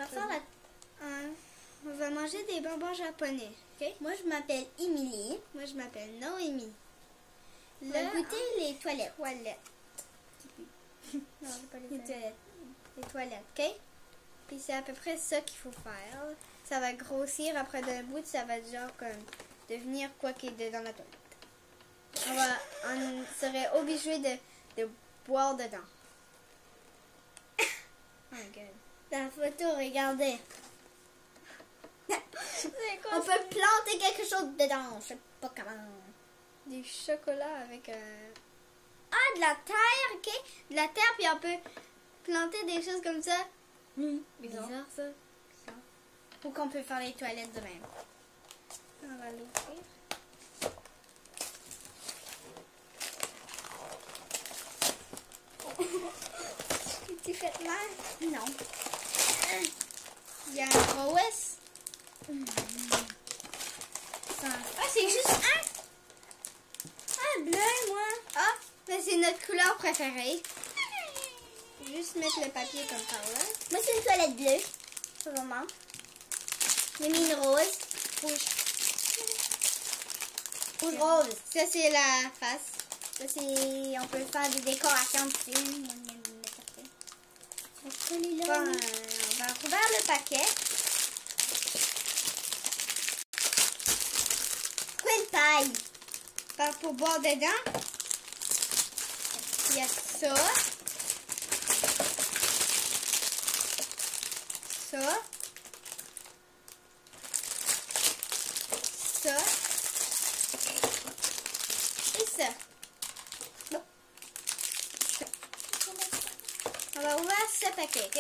va faire on va manger des bonbons japonais, ok? Moi, je m'appelle Émilie. Moi, je m'appelle Noémie. On va goûter les toilettes. Non, j'ai pas les toilettes. Les toilettes, ok? Puis c'est à peu près ça qu'il faut faire. Ça va grossir après d'un bout, ça va genre comme devenir quoi qui est dans la toilette. On serait obligé de boire dedans. Oh my god. La photo, regardez. C'est On peut planter quelque chose dedans. Je sais pas comment. Du chocolat avec Ah, de la terre, ok? de la terre, puis on peut planter des choses comme ça. Bizarre. Bizarre ça. Ou qu'on peut faire les toilettes de même. On va l'ouvrir. Tu fais mal? Non. Il y a un rose. Ah, c'est juste un. Ah, bleu, moi. Ah, mais c'est notre couleur préférée. Juste mettre le papier comme ça là. Moi, c'est une toilette bleue. Pour le moment. J'ai mis une rose. Rouge. Rouge rose. Ça c'est la face. Ça, c'est... On peut faire des décorations dessus. Bon, on va rouvrir le paquet. Quelle taille? Pour boire dedans, il y a ça. Ça. Ça. Et ça. Bon. On va ouvrir ce paquet, ok?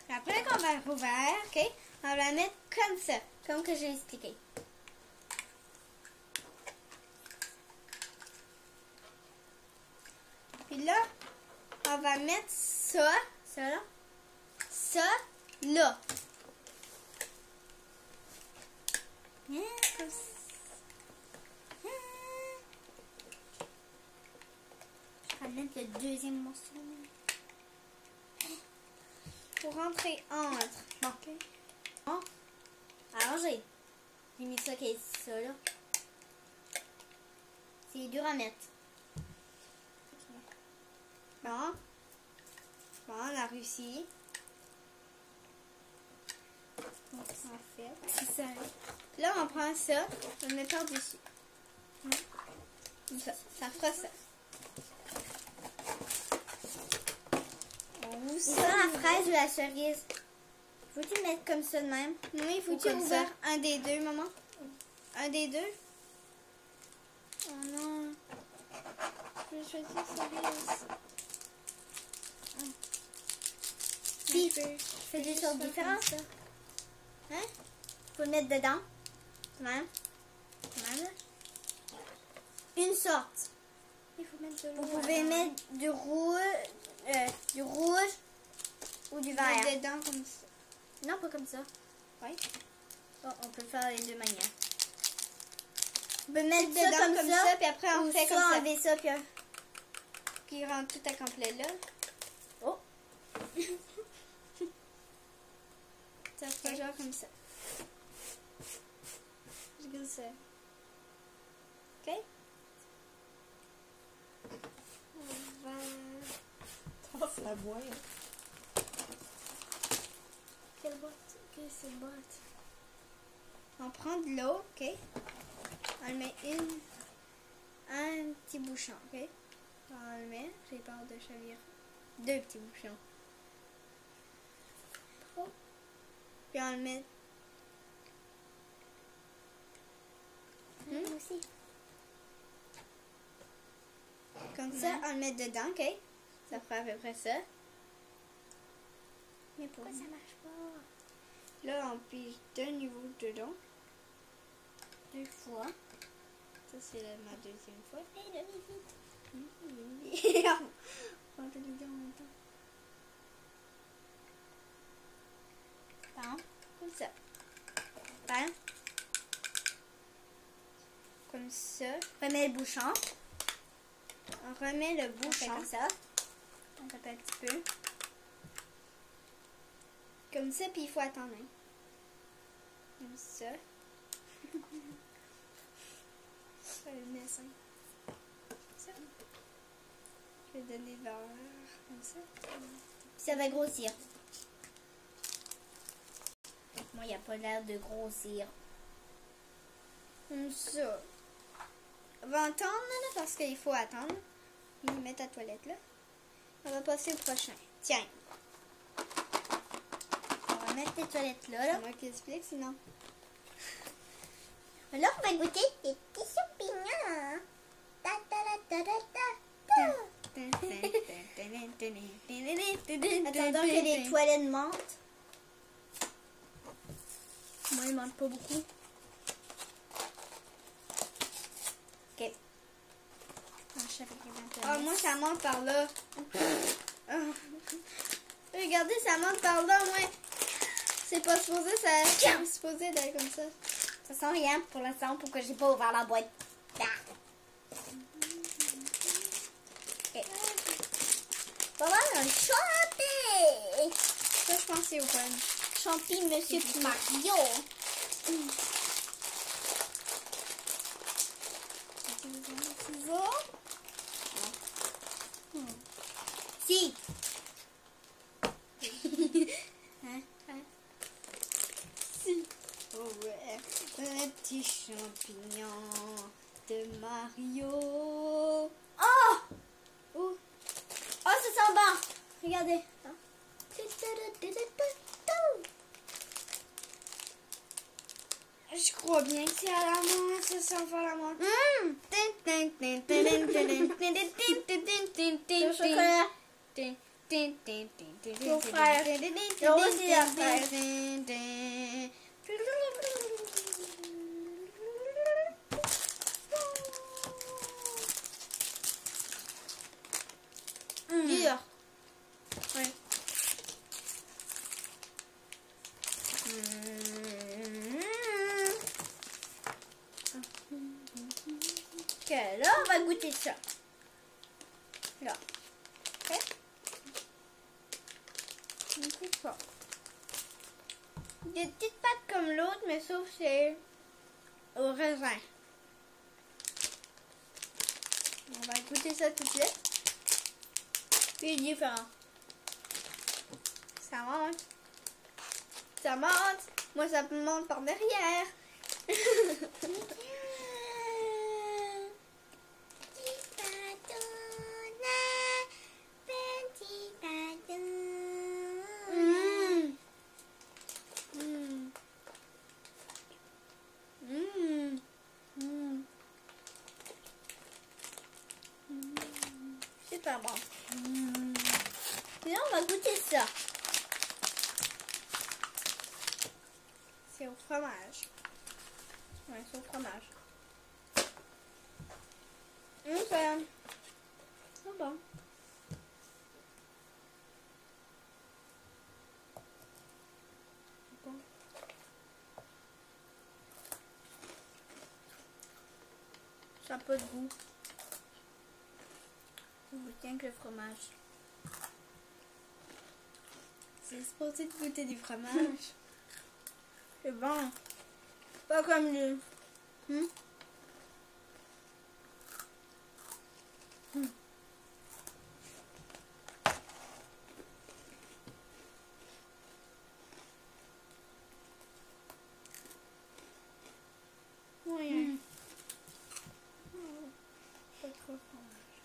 Après qu'on va le rouvrir, ok? On va la mettre comme ça, comme que j'ai expliqué. Puis là, on va mettre ça, là, ça, là. Comme ça. Je vais mettre le deuxième morceau. Pour rentrer entre. Bon. Bon. Arrangez. J'ai mis ça qui est ça, là. C'est dur à mettre. Bon. Bon, on a réussi. En fait, c'est ça. Là, on prend ça, on le met par-dessus. Ça fera ça. C'est ça la fraise ou la cerise? Faut-tu mettre comme ça de même? Oui, faut-tu ouvrir un des deux, maman? Un des deux? Oh non. Je vais choisir cerise. Puis, fais des choses différentes. Hein? Faut le mettre dedans. Même. Même. Une sorte. Il faut mettre de l'eau. Vous pouvez mettre du rouge ou du vert. Mettre dedans comme ça. Non, pas comme ça. Oui. Oh, on peut le faire les deux manières. On peut mettre Dedans ça comme ça, puis après on ou fait ça, comme ça. enlever ça, puis... Qui rend tout à complet là. Oh! Ça fera genre comme ça. Comme ça. Ok? On va... Oh, c'est la boîte. Quelle boîte? Quelle c'est boîte? On prend de l'eau, ok? On le met un petit bouchon, ok? On le met, j'ai peur de chavirer. 2 petits bouchons. Puis on le met. aussi. Comme ça, on le met dedans, ok? Ça fera à peu près ça. Mais pourquoi ça marche pas? Là, on pige d'un niveau dedans. 2 fois. Ça, c'est ma deuxième fois. Hey, le vite. On va te les dire en même temps. Bon. Comme ça. Hein? Comme ça. Remets le bouchon. On remet le On fait bouchon. comme ça. On tape un petit peu. Comme ça, puis il faut attendre. Hein. Comme ça. Je vais le mettre ça. Ça. Je vais donner vers comme ça. Puis ça va grossir. Moi, il n'y a pas l'air de grossir. Comme ça. On va attendre là, parce qu'il faut attendre. Puis mettre ta toilette là. On va passer au prochain. Tiens. On va mettre tes toilettes là. C'est moi qui explique sinon. Alors, on va goûter des petits champignons. Ta ta ta ta ta ta. Attendons que les toilettes montent. Moi, ils montent pas beaucoup. Ok. Ah, moi, ça monte par là. Ah. Regardez, ça monte par là, moi. C'est pas supposé, c'est supposé d'être comme ça. Ça sent rien pour l'instant pour que j'ai pas ouvert la boîte. Ah. Ok. On va voir un champi. Ça, je pense que c'est au pomme. Champi, Monsieur Mario. Si. Hein? Si. Oh ouais. Un petit champignon de Mario. Oh! Oh. Oh, ça sent bon. Regardez. Je crois bien que c'est à la main, ça sent fort la main. Le chocolat. Ton frère. Le rose et la fraise. Dur. Ouais. Ok, là, on va goûter ça. Là. Ok? C'est fort. Des petites pattes comme l'autre, mais sauf c'est au raisin. On va goûter ça tout de suite. Puis différent. Ça monte. Ça monte. Moi, ça monte par derrière. Super bon. Et là, on va goûter ça. C'est au fromage. Ouais, c'est au fromage. C'est bon. Ça n'a pas de goût. Je retiens que le fromage. C'est supposé de goûter du fromage. C'est bon. Pas comme le... Oui. Pas trop fromage.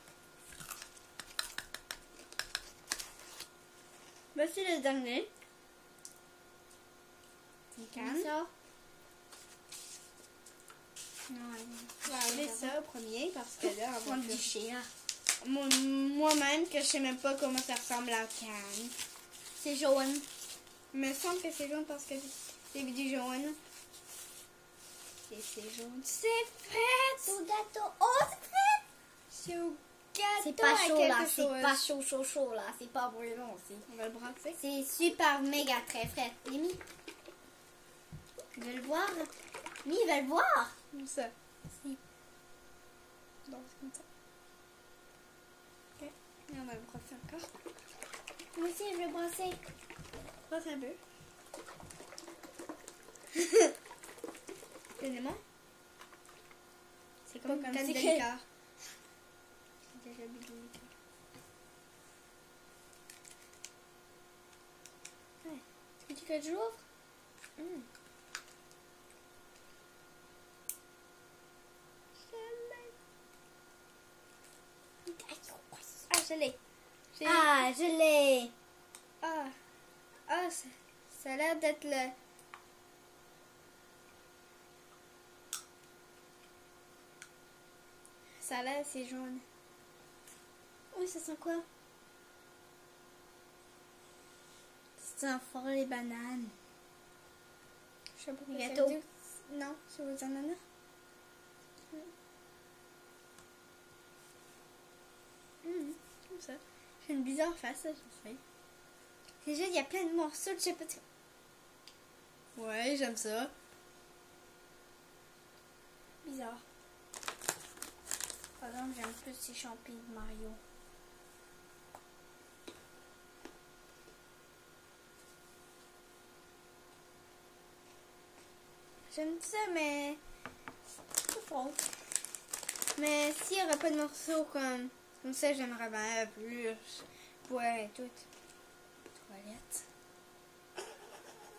Voici le dernier. Canne. Ça. On va enlever ça au premier parce que là, on On va va faire- licher, hein. Moi-même, que je sais même pas comment ça ressemble à canne. C'est jaune. Il me semble que c'est jaune parce que c'est du jaune. Et c'est jaune. C'est fait! Au gâteau. Oh, c'est fait. C'est au gâteau. C'est pas à chaud là, quelque c'est chose. pas chaud là, c'est pas brûlant aussi. On va le brasser. C'est super méga très frais. Mimi, tu veux le voir? Mimi, il va le voir. Comme ça. Si. Donc, c'est comme ça. Ok. Et on va le brosser encore. Moi aussi, je vais brosser. Brosse un peu. Donnez-moi. C'est comme une canne de liqueur. J'ai déjà bu de liqueur. Ouais. Est-ce que tu veux que je l'ouvre? Ah, je l'ai. Ah, je l'ai. Ah, ah, ça a l'air d'être le... Ça a l'air, c'est jaune. Oui, ça sent quoi? C'est un fort les bananes. Je sais pas Les quoi ça gâteaux. veut dire. Non, c'est aux ananas. Comme ça. J'ai une bizarre face, je sais. C'est juste, il y a plein de morceaux de je sais pas. Ouais, j'aime ça. Bizarre. Par exemple, j'aime plus ces champignons de Mario. J'aime ça, mais... C'est bon. Mais s'il n'y aurait pas de morceaux comme ça, j'aimerais bien plus. Ouais, tout. Toilette.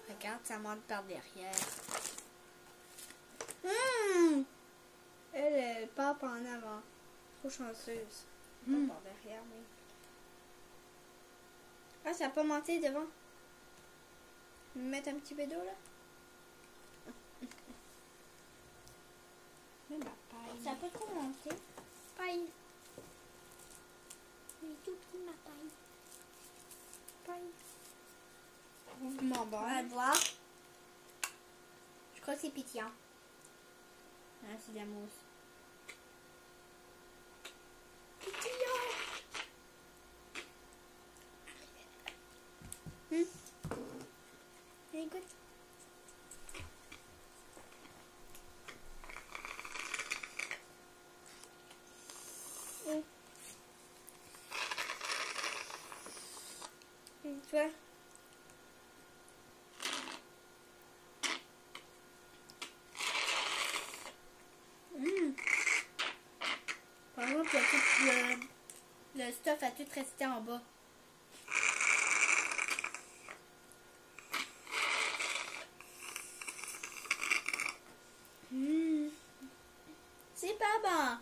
Regarde, ça monte par derrière. Elle part par en avant. Trop chanceuse. Pas par derrière, mais... Ah, ça n'a pas monté devant. Je vais mettre un petit peu d'eau, là. Mais ma paille. Ça peut trop monter. Paille. Mais tout petit ma paille. Paille. Mon On bon. va le voir. Je crois que c'est pétillant. Ah, c'est de la mousse. Écoute. Et toi? Par exemple, il y a tout le stuff a tout resté en bas. C'est pas bon.